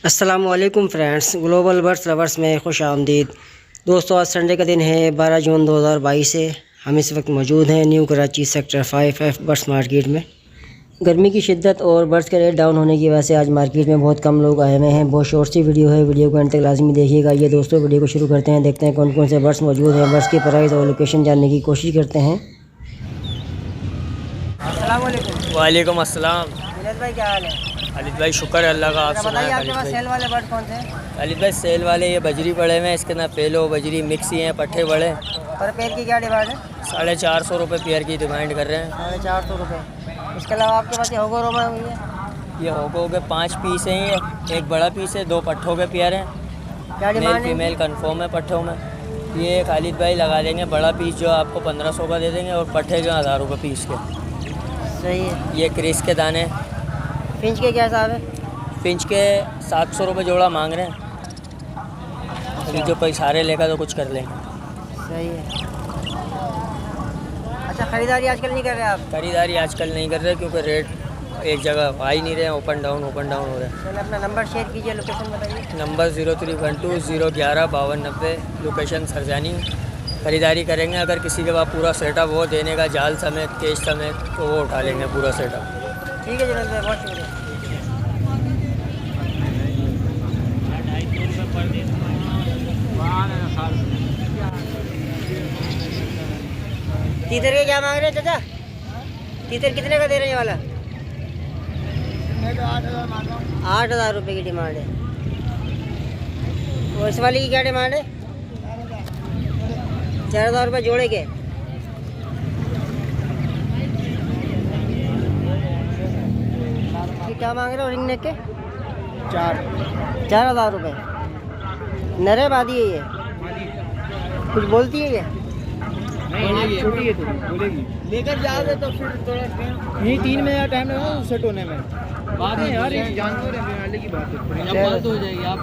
अस्सलामुअलैकुम friends, global birds lovers में खुश आमदीद। दोस्तों, आज संडे का दिन है, 12 जून 2022 है। हम इस वक्त मौजूद हैं new Karachi sector 5F birds market में। गर्मी की शिद्दत और बर्ड्स के रेट डाउन होने की वजह से आज मार्केट में बहुत कम लोग आए हुए हैं। बहुत शॉर्ट सी वीडियो है, वीडियो को अंत तक लाजमी देखिएगा। ये दोस्तों, वीडियो को शुरू करते हैं। देखते हैं कौन कौन से बर्ड्स मौजूद हैं, बर्ड्स की प्राइस और लोकेशन जानने की कोशिश करते हैं। वालेकुम अस्सलाम। भाई, क्या हाल है? खालिद भाई, शुक्र है अल्लाह का। आप बताइए, आपके पास सेल वाले बर्ड कौन से हैं? खालिद भाई, सेल वाले ये बजरी पड़े हुए हैं। इसके अंदर पेलो बजरी मिक्स ही हैं, पट्ठे बड़े। पर पेयर की क्या डिमांड है? 450 रुपये पेयर की डिमांड कर रहे हैं। 450 रुपये। इसके अलावा आपके पास ये होगो रोमा हुई है? ये होगो के 5 पीस हैं। ये एक बड़ा पीस है, 2 पट्ठों के पेयर हैं। क्या डिमांड है? फीमेल कन्फर्म है पट्ठों में। ये खालिद भाई लगा देंगे बड़ा पीस जो आपको 1500 का दे देंगे, और पट्ठे जो 1000 रुपये पीस के। सही है। ये क्रिस के दाने। फिंच के क्या हिसाब है? फिंच के 700 रुपये जोड़ा मांग रहे हैं। अभी जो कोई सारे लेगा तो कुछ कर लेंगे। सही है। अच्छा, ख़रीदारी आजकल नहीं कर रहे आप? खरीदारी आजकल नहीं कर रहे क्योंकि रेट एक जगह आ ही नहीं रहे, ओपन डाउन हो रहे हैं। चलिए, अपना नंबर शेयर कीजिए, लोकेशन बताइए। Number 0312 011 5290, location Sarjani. ख़रीदारी करेंगे अगर किसी के पास पूरा सेटअप हो देने का, जाल समेत केज समेत, तो वो उठा लेंगे पूरा सेटअप। ठीक है जुनैद भाई, बहुत शुक्रिया। तीतर के क्या मांग रहे हैं चाचा? तीतर कितने का दे रहे हैं ये वाला? 8,000 रुपये की डिमांड है। और इस वाली की क्या डिमांड है? 4,000 रुपये जोड़े के। क्या मांग रहे हो रिंग नेक के? 4,000 रुपये। नरे बादी है ये? कुछ बोलती है ये? छोटी है तो बोलेगी। लेकर जाओगे तो फिर थोड़ा यही 3 महीना टाइम लगेगा सेट होने में। बाद में यार ये जानवर है, वाले की बात है, फालतू हो जाएगी। आप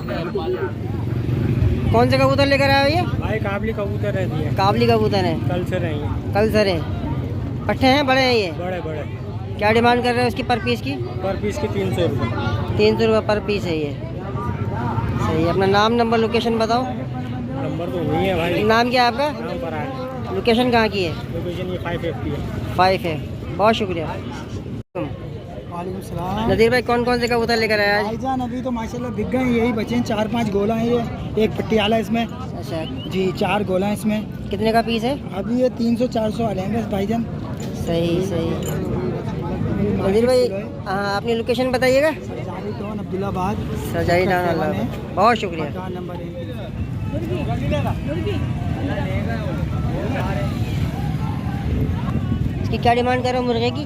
कौन से कबूतर लेकर आए हो ये? भाई काबली कबूतर रहती है। काबली कबूतर है? कल से रही है। कल सर है। पट्टे हैं बड़े हैं ये? बड़े बड़े। क्या डिमांड कर रहे हैं उसकी पर पीस की? पर पीस की 300 रुपये। 300 रुपये पर पीस है ये। सही है। अपना नाम नंबर लोकेशन बताओ। नंबर तो वही है भाई। नाम क्या है आपका? नाम पर है। लोकेशन कहाँ की है? लोकेशन ये 550 है। 5 है। बहुत शुक्रिया। वालेकुम सलाम। नदीर भाई, कौन कौन से कबूतर लेकर आए आज? भाईजान अभी तो माशाल्लाह बिक गए, यही बचे हैं 4-5 गोला है। ये एक पटियाला इसमें। अच्छा जी, 4 गोला है इसमें। कितने का पीस है? अभी ये 300-400 आ जाएंगे भाईजान। सही सही। नदीर भाई, हाँ, अपनी लोकेशन बताइएगा। सरजारी टाउन अब्दुल्लाबाद। सरजारी टाउन अल्लाह। बहुत शुक्रिया। मकान नंबर 1। इसकी क्या डिमांड कर रहे हो मुर्गे की?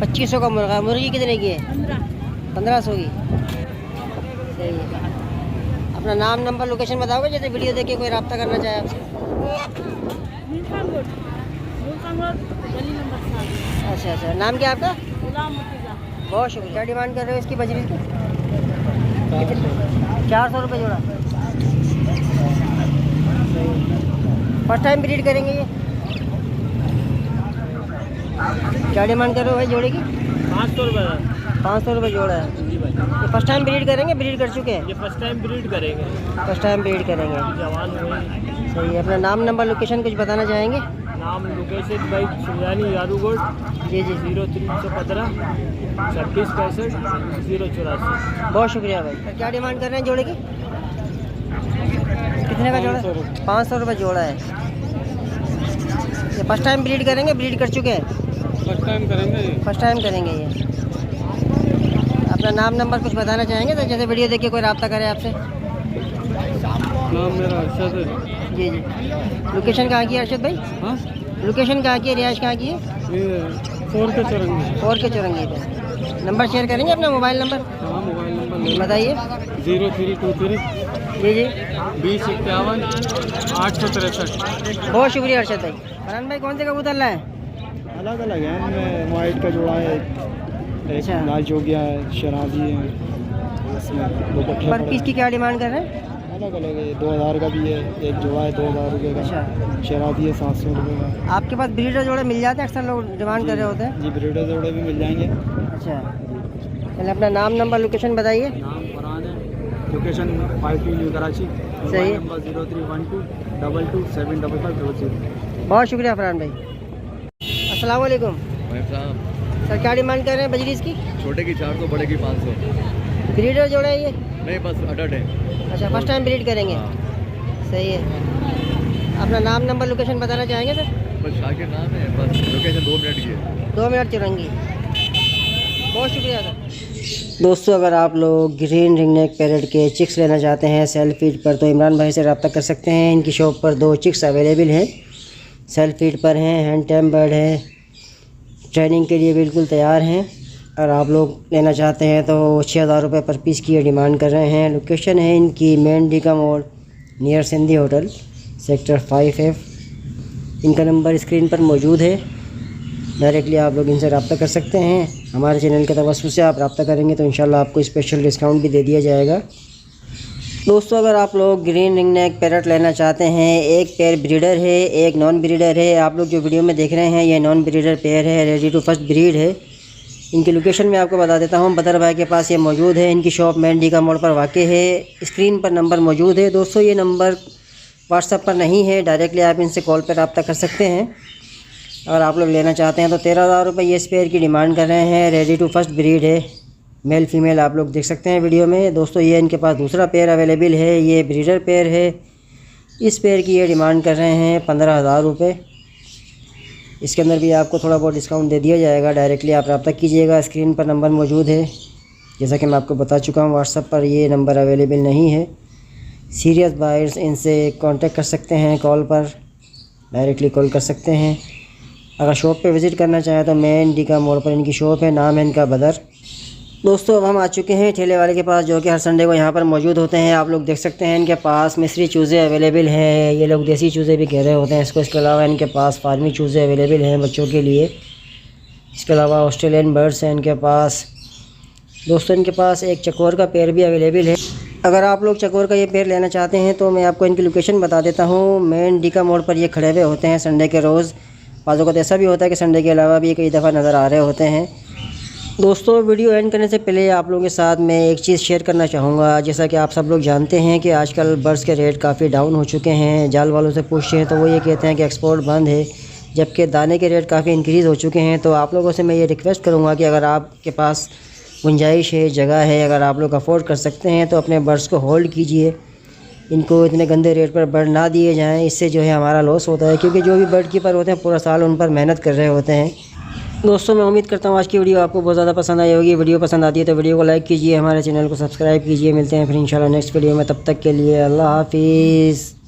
2500 का मुर्गा। मुर्गी कितने की है? 1500 की। सही है। अपना नाम नंबर लोकेशन बताओगे जैसे वीडियो देख के कोई रब्ता करना चाहे आपसे? अच्छा अच्छा। नाम क्या आपका? बहुत शुक्रिया। क्या डिमांड कर रहे हो इसकी बजरी की? 400 रुपये जोड़ा। फर्स्ट टाइम ब्रीड करेंगे ये? क्या डिमांड कर रहे हो भाई जोड़े की? 500 रुपये। 500 रुपये जोड़ा है। जी भाई। ये फर्स्ट टाइम ब्रीड करेंगे, ब्रीड कर चुके हैं? ये फर्स्ट टाइम ब्रीड करेंगे। फर्स्ट टाइम ब्रीड करेंगे। जवान हुए। सही है। अपना नाम नंबर लोकेशन कुछ बताना चाहेंगे? नाम लोकेशन भाई सुजानी यादूगोड। जी जी 0315 26 65 084। बहुत शुक्रिया भाई। क्या डिमांड कर रहे हैं जोड़े की? कितने का जोड़ा? 500 रुपये जोड़ा है। ये फर्स्ट टाइम ब्रीड करेंगे, ब्रीड कर चुके हैं? फर्स्ट टाइम करेंगे। फर्स्ट टाइम करेंगे ये। अपना नाम नंबर कुछ बताना चाहेंगे तो जैसे वीडियो देख के कोई रब्ता करे आपसे? नाम मेरा अरशद है। जी जी। लोकेशन कहाँ की है अरशद भाई? हाँ, लोकेशन कहाँ की है, रिहाइश कहाँ की है? ये 4 के चौरंगी। 4 के चौरंगी पे। नंबर शेयर करेंगे अपना मोबाइल नंबर? हाँ, मोबाइल नंबर बताइए। 0323 जी जी 2051 863। बहुत शुक्रिया अरशद भाई। फरहान भाई, कौन से कबूतर लाए? अलग अलग है इनमें। वाइट का जोड़ा है, एक लाल जोगिया है, शराजी है। इसमें 2 पट्टे पर पीस की क्या डिमांड कर रहे हैं? अलग अलग है, 2000 का भी है, एक जोड़ा है 2000 रुपये का, अच्छा, शराबी है 700 रुपये का। आपके पास ब्रीडर जोड़े मिल जाते हैं? अक्सर लोग डिमांड कर रहे होते हैं। जी ब्रीडर जोड़े भी मिल जाएंगे। अच्छा, पहले अपना नाम, नंबर, लोकेशन बताइए। नाम फरहान है, लोकेशन 5P न्यू कराची, सही है। नंबर 031222755500। बहुत शुक्रिया फरहान भाई। अस्सलाम वालेकुम सर, क्या डिमांड कर रहे हैं बजरीज की? छोटे की 400, बड़े की 500। ब्रीडर जोड़ा है ये? नहीं बस अडल्ट है। अच्छा, फर्स्ट टाइम ब्रीड करेंगे। सही है। अपना नाम, नंबर, लोकेशन बताना चाहेंगे सर? बस शाकिर नाम है, बस लोकेशन 2 मिनट की है। 2 मिनट चलेंगी। बहुत शुक्रिया सर। दोस्तों, अगर आप लोग ग्रीन रिंगनेक पैरेट के चिक्स लेना चाहते हैं सेल्फ फीड पर, तो इमरान भाई से रब्ता कर सकते हैं। इनकी शॉप पर 2 चिक्स अवेलेबल हैं, सेल्फ फीड पर हैं, हैंड टैम बर्ड है, ट्रेनिंग के लिए बिल्कुल तैयार हैं। और आप लोग लेना चाहते हैं तो 6000 रुपये पर पीस की डिमांड कर रहे हैं। लोकेशन है इनकी मेन डीका मोड़ near Sindhi hotel, sector 5F। इनका नंबर स्क्रीन पर मौजूद है, डायरेक्टली आप लोग इनसे रब्ता कर सकते हैं। हमारे चैनल के तवस्सुस से आप रब्ता करेंगे तो इंशाल्लाह आपको स्पेशल डिस्काउंट भी दे दिया जाएगा। दोस्तों, अगर आप लोग ग्रीन रिंगनेक पैरेट लेना चाहते हैं, एक पेयर ब्रीडर है, एक नॉन ब्रीडर है। आप लोग जो वीडियो में देख रहे हैं ये नॉन ब्रीडर पेयर है, रेडी टू फर्स्ट ब्रीड है। इनकी लोकेशन मैं आपको बता देता हूँ, बदर भाई के पास ये मौजूद है। इनकी शॉप मेंडी का मोड़ पर वाक़ है। स्क्रीन पर नंबर मौजूद है। दोस्तों, ये नंबर व्हाट्सएप पर नहीं है, डायरेक्टली आप इनसे कॉल पर रब्ता कर सकते हैं। अगर आप लोग लेना चाहते हैं तो 13000 रुपये ये स्पेयर की डिमांड कर रहे हैं। रेडी टू फर्स्ट ब्रीड है, मेल फीमेल आप लोग देख सकते हैं वीडियो में। दोस्तों, ये इनके पास दूसरा पेयर अवेलेबल है, ये ब्रीडर पेयर है। इस पेयर की ये डिमांड कर रहे हैं 15000 रुपये। इसके अंदर भी आपको थोड़ा बहुत डिस्काउंट दे दिया जाएगा, डायरेक्टली आप रब्ता कीजिएगा। स्क्रीन पर नंबर मौजूद है, जैसा कि मैं आपको बता चुका हूँ। व्हाट्सएप पर ये नंबर अवेलेबल नहीं है। सीरियस बायर्स इनसे कांटेक्ट कर सकते हैं, कॉल पर डायरेक्टली कॉल कर सकते हैं। अगर शॉप पे विज़िट करना चाहें तो मेन डीका मोड़ पर इनकी शॉप है, नाम है इनका बदर। दोस्तों, अब हम आ चुके हैं ठेले वाले के पास, जो कि हर संडे को यहाँ पर मौजूद होते हैं। आप लोग देख सकते हैं इनके पास मिस्री चूज़े अवेलेबल हैं। ये लोग देसी चूज़े भी कह रहे होते हैं इसको। इसके अलावा इनके पास फार्मी चूज़े अवेलेबल हैं बच्चों के लिए। इसके अलावा ऑस्ट्रेलियन बर्ड्स हैं इनके पास। दोस्तों, इनके पास एक चकोर का पेयर भी अवेलेबल है। अगर आप लोग चकोर का ये पेयर लेना चाहते हैं तो मैं आपको इनकी लोकेशन बता देता हूँ। मेन डीका मोड़ पर ये खड़े हुए होते हैं संडे के रोज़। बाज़ों को तो ऐसा भी होता है कि संडे के अलावा भी कई दफ़ा नज़र आ रहे होते हैं। दोस्तों, वीडियो एंड करने से पहले आप लोगों के साथ मैं एक चीज़ शेयर करना चाहूँगा। जैसा कि आप सब लोग जानते हैं कि आजकल बर्ड्स के रेट काफ़ी डाउन हो चुके हैं। जाल वालों से पूछते हैं तो वो ये कहते हैं कि एक्सपोर्ट बंद है, जबकि दाने के रेट काफ़ी इंक्रीज़ हो चुके हैं। तो आप लोगों से मैं ये रिक्वेस्ट करूँगा कि अगर आपके पास गुंजाइश है, जगह है, अगर आप लोग अफोर्ड कर सकते हैं तो अपने बर्ड्स को होल्ड कीजिए। इनको इतने गंदे रेट पर बर्ड ना दिए जाएँ, इससे जो है हमारा लॉस होता है, क्योंकि जो भी बर्ड कीपर होते हैं पूरा साल उन पर मेहनत कर रहे होते हैं। दोस्तों, मैं उम्मीद करता हूँ आज की वीडियो आपको बहुत ज़्यादा पसंद आई होगी। वीडियो पसंद आती है तो वीडियो को लाइक कीजिए, हमारे चैनल को सब्सक्राइब कीजिए। मिलते हैं फिर इंशाल्लाह नेक्स्ट वीडियो में, तब तक के लिए अल्लाह हाफिज़।